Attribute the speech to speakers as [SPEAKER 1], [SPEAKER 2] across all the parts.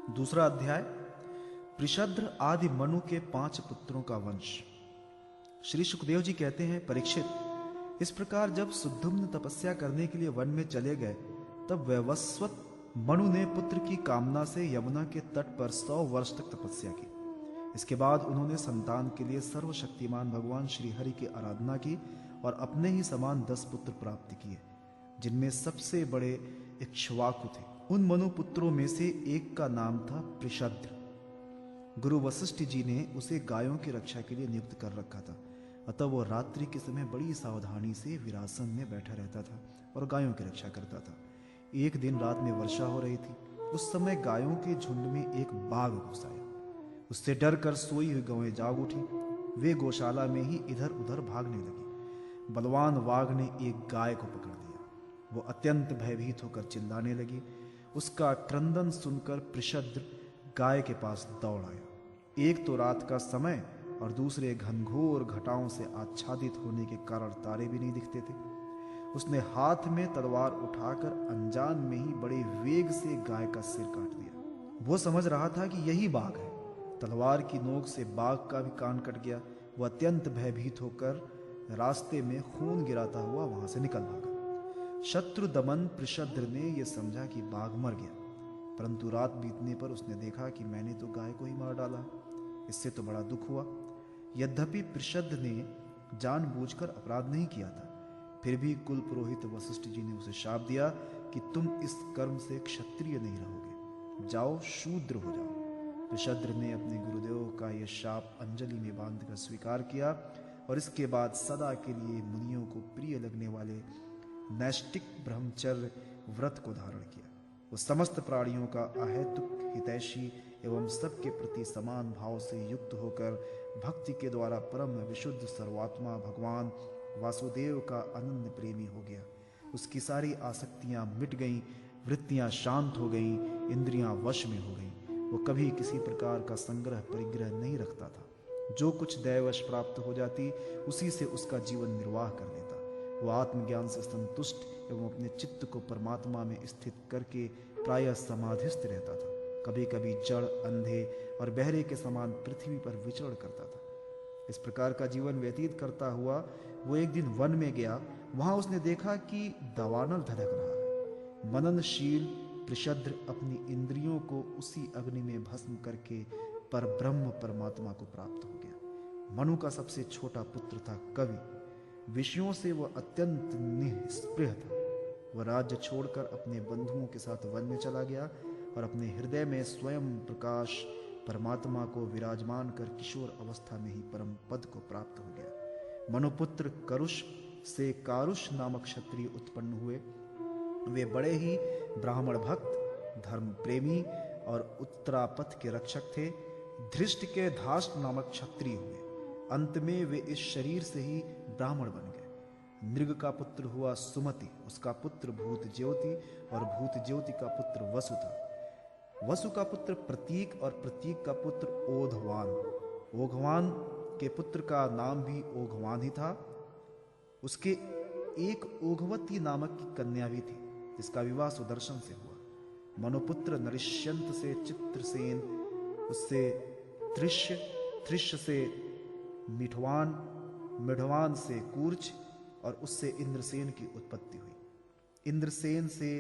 [SPEAKER 1] दूसरा अध्याय, पृषद्र आदि मनु के 5 पुत्रों का वंश। श्री सुखदेव जी कहते हैं, परीक्षित, इस प्रकार जब सुद्धुम्न तपस्या करने के लिए वन में चले गए, तब वैवस्वत मनु ने पुत्र की कामना से यमुना के तट पर 100 वर्ष तक तपस्या की। इसके बाद उन्होंने संतान के लिए सर्वशक्तिमान भगवान श्री हरि की आराधना की और अपने ही समान 10 पुत्र प्राप्त किए, जिनमें सबसे बड़े इक्ष्वाकु थे। उन मनु पुत्रों में से एक का नाम था पृषद्र। गुरु वशिष्ठ जी ने उसे गायों की रक्षा के लिए नियुक्त कर रखा था, अतः वो रात्रि के समय बड़ी सावधानी से विरासन में बैठा रहता था और गायों की रक्षा करता था। एक दिन रात में वर्षा हो रही थी। उस समय गायों के झुंड में एक बाघ घुस आया। उससे डर कर सोई हुई गौएं जाग उठी। वे गौशाला में ही इधर उधर भागने लगी। बलवान बाघ ने एक गाय को पकड़ लिया। वो अत्यंत भयभीत होकर चिल्लाने लगी। उसका क्रंदन सुनकर पृषद्र गाय के पास दौड़ आया। एक तो रात का समय और दूसरे घनघोर घटाओं से आच्छादित होने के कारण तारे भी नहीं दिखते थे। उसने हाथ में तलवार उठाकर अनजान में ही बड़े वेग से गाय का सिर काट दिया। वो समझ रहा था कि यही बाघ है। तलवार की नोक से बाघ का भी कान कट गया। वो अत्यंत भयभीत होकर रास्ते में खून गिराता हुआ वहां से निकल भागा। शत्रु दमन पृषद्र ने यह समझा कि बाघ मर गया, परंतु रात बीतने पर उसने देखा कि मैंने तो गाय को ही मार डाला। इससे तो बड़ा दुख हुआ। यद्यपि पृषद्र ने जानबूझकर अपराध नहीं किया था, फिर भी कुल पुरोहित वशिष्ठ जी ने उसे शाप दिया कि तुम इस कर्म से क्षत्रिय नहीं रहोगे, जाओ शूद्र हो जाओ। पृषद्र ने अपने गुरुदेव का यह शाप अंजलि में बांधकर स्वीकार किया और इसके बाद सदा के लिए मुनियों को प्रिय लगने वाले नैष्टिक ब्रह्मचर्य व्रत को धारण किया। वो समस्त प्राणियों का अहेतुक हितैषी एवं सबके प्रति समान भाव से युक्त होकर भक्ति के द्वारा परम विशुद्ध सर्वात्मा भगवान वासुदेव का अनन्य प्रेमी हो गया। उसकी सारी आसक्तियां मिट गईं, वृत्तियां शांत हो गईं, इंद्रियां वश में हो गईं। वो कभी किसी प्रकार का संग्रह परिग्रह नहीं रखता था। जो कुछ दैवश प्राप्त हो जाती, उसी से उसका जीवन निर्वाह कर लेता। वो आत्मज्ञान से संतुष्ट एवं अपने चित्त को परमात्मा में स्थित करके प्रायः समाधिस्थ रहता था। कभी कभी जड़, अंधे और बहरे के समान पृथ्वी पर विचरण करता था। इस प्रकार का जीवन व्यतीत करता हुआ वो एक दिन वन में गया। वहां उसने देखा कि दावानल धधक रहा है। मननशील पृषद्र अपनी इंद्रियों को उसी अग्नि में भस्म करके परब्रह्म परमात्मा को प्राप्त हो गया। मनु का सबसे छोटा पुत्र था कवि। विषयों से वह अत्यंत निस्पृह था। वह राज्य छोड़कर अपने बंधुओं के साथ वन में चला गया और अपने हृदय में स्वयं प्रकाश परमात्मा को विराजमान कर किशोर अवस्था में ही परम पद को प्राप्त हो गया। मनुपुत्र करुष से कारुष नामक क्षत्रिय उत्पन्न हुए। वे बड़े ही ब्राह्मण भक्त, धर्म प्रेमी और उत्तरापथ के रक्षक थे। धृष्ट के धाष्ट नामक क्षत्रिय हुए। अंत में वे इस शरीर से ही ब्राह्मण बन गए। नृग का पुत्र हुआ सुमति, उसका पुत्र भूत ज्योति और भूत ज्योति का पुत्र वसु था। वसु का पुत्र प्रतीक और प्रतीक का पुत्र ओघवान। ओघवान के पुत्र का नाम भी ओघवान ही था। उसके एक ओघवती नामक की कन्या भी थी, जिसका विवाह सुदर्शन से हुआ। मनुपुत्र नरिष्यंत से चित्रसेन, उससे त्रिष्य, त्रिष्य से मिठवान, मिढ़वान से कूर्च और उससे इंद्रसेन की उत्पत्ति हुई। इंद्रसेन से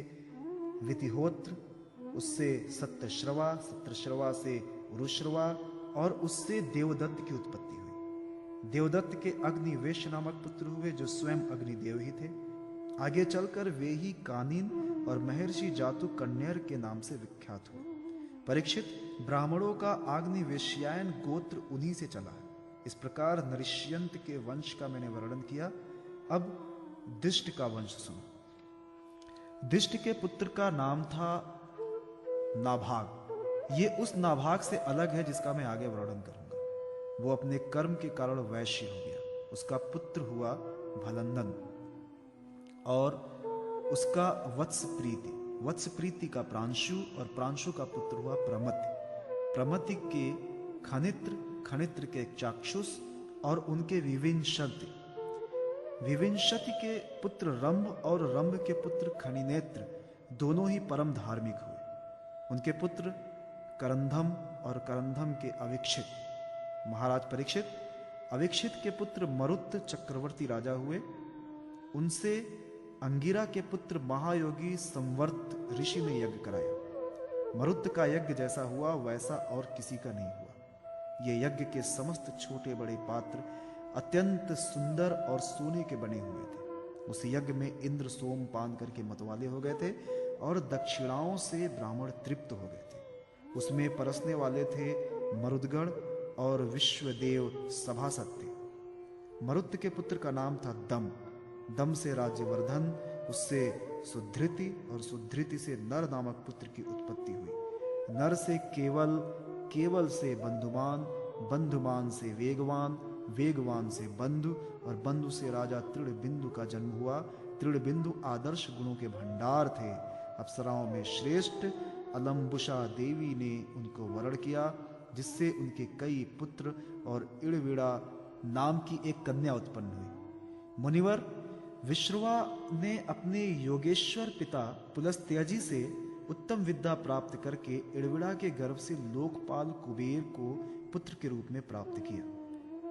[SPEAKER 1] वितिहोत्र, उससे सत्यश्रवा, सत्यश्रवा से रुश्रवा और उससे देवदत्त की उत्पत्ति हुई। देवदत्त के अग्निवेश नामक पुत्र हुए, जो स्वयं अग्निदेव ही थे। आगे चलकर वे ही कानिन और महर्षि जातु कन्यर के नाम से विख्यात हुए। परीक्षित, ब्राह्मणों का अग्निवेश्यायन गोत्र उन्हीं से चला है। इस प्रकार नरिष्यंत के वंश का मैंने वर्णन किया। अब दिष्ट का वंश सुनो। दिष्ट के पुत्र का नाम था नाभाग। ये उस नाभाग से अलग है जिसका मैं आगे वर्णन करूंगा। वो अपने कर्म के कारण वैश्य हो गया। उसका पुत्र हुआ भलंदन और उसका वत्स प्रीति। वत्स प्रीति का प्रांशु और प्रांशु का पुत्र हुआ प्रमति। प्रमति के खनित्र, खनित्र के चाक्षुष और उनके विविंशति। विविंशति के पुत्र रंभ और रंभ के पुत्र खनिनेत्र दोनों ही परम धार्मिक हुए। उनके पुत्र करंधम और करंधम के अविक्षित। महाराज परीक्षित अविक्षित के पुत्र मरुत चक्रवर्ती राजा हुए। उनसे अंगिरा के पुत्र महायोगी संवर्त ऋषि ने यज्ञ कराया। मरुत का यज्ञ जैसा हुआ वैसा और किसी का नहीं हुआ। ये यज्ञ के समस्त छोटे बड़े पात्र अत्यंत सुंदर और सोने के बने हुए थे। उस यज्ञ में इंद्र सोम पान करके मतवाले हो गए थे और दक्षिणाओं से ब्राह्मण तृप्त हो गए थे। उसमें परसने वाले थे मरुदगण और विश्वदेव सभासद थे। मरुत के पुत्र का नाम था दम। दम से राज्यवर्धन, उससे सुधृति और सुधृति से नर नामक पुत्र की उत्पत्ति हुई। नर से केवल, केवल से बंधुमान, बंधुमान से वेगवान, वेगवान से बंधु और बंधु से राजा तृणबिंदु का जन्म हुआ। तृणबिंदु आदर्श गुणों के भंडार थे। अप्सराओं में श्रेष्ठ अलम्बुषा देवी ने उनको वरण किया, जिससे उनके कई पुत्र और इड़विड़ा नाम की एक कन्या उत्पन्न हुई। मुनिवर विश्रवा ने अपने योगेश्वर पिता पुलस्त्यजी से उत्तम विद्या प्राप्त करके इड़विड़ा के गर्भ से लोकपाल कुबेर को पुत्र के रूप में प्राप्त किया।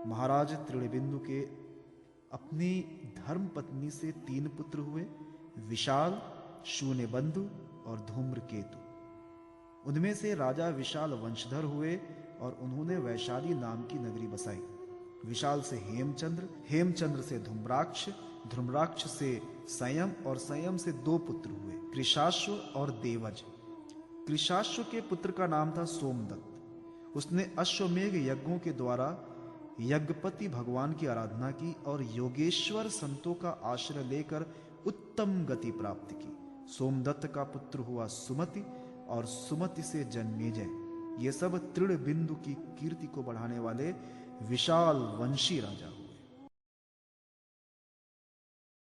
[SPEAKER 1] महाराज तृणबिंदु के अपनी धर्म पत्नी से 3 पुत्र हुए, विशाल, शून्यबंधु और धूम्रकेतु। उनमें से राजा विशाल वंशधर हुए और उन्होंने वैशाली नाम की नगरी बसाई। विशाल से हेमचंद्र, हेमचंद्र से धूम्राक्ष, धूम्राक्ष से संयम और संयम से 2 पुत्र हुए, कृशाश्व और देवज। कृशाश्व के पुत्र का नाम था सोमदत्त। उसने अश्वमेघ यज्ञों के द्वारा यज्ञपति भगवान की आराधना की और योगेश्वर संतों का आश्रय लेकर उत्तम गति प्राप्त की। सोमदत्त का पुत्र हुआ सुमति और सुमति से जन्मेजय। ये सब तृणबिंदु की कीर्ति को बढ़ाने वाले विशाल वंशी राजा।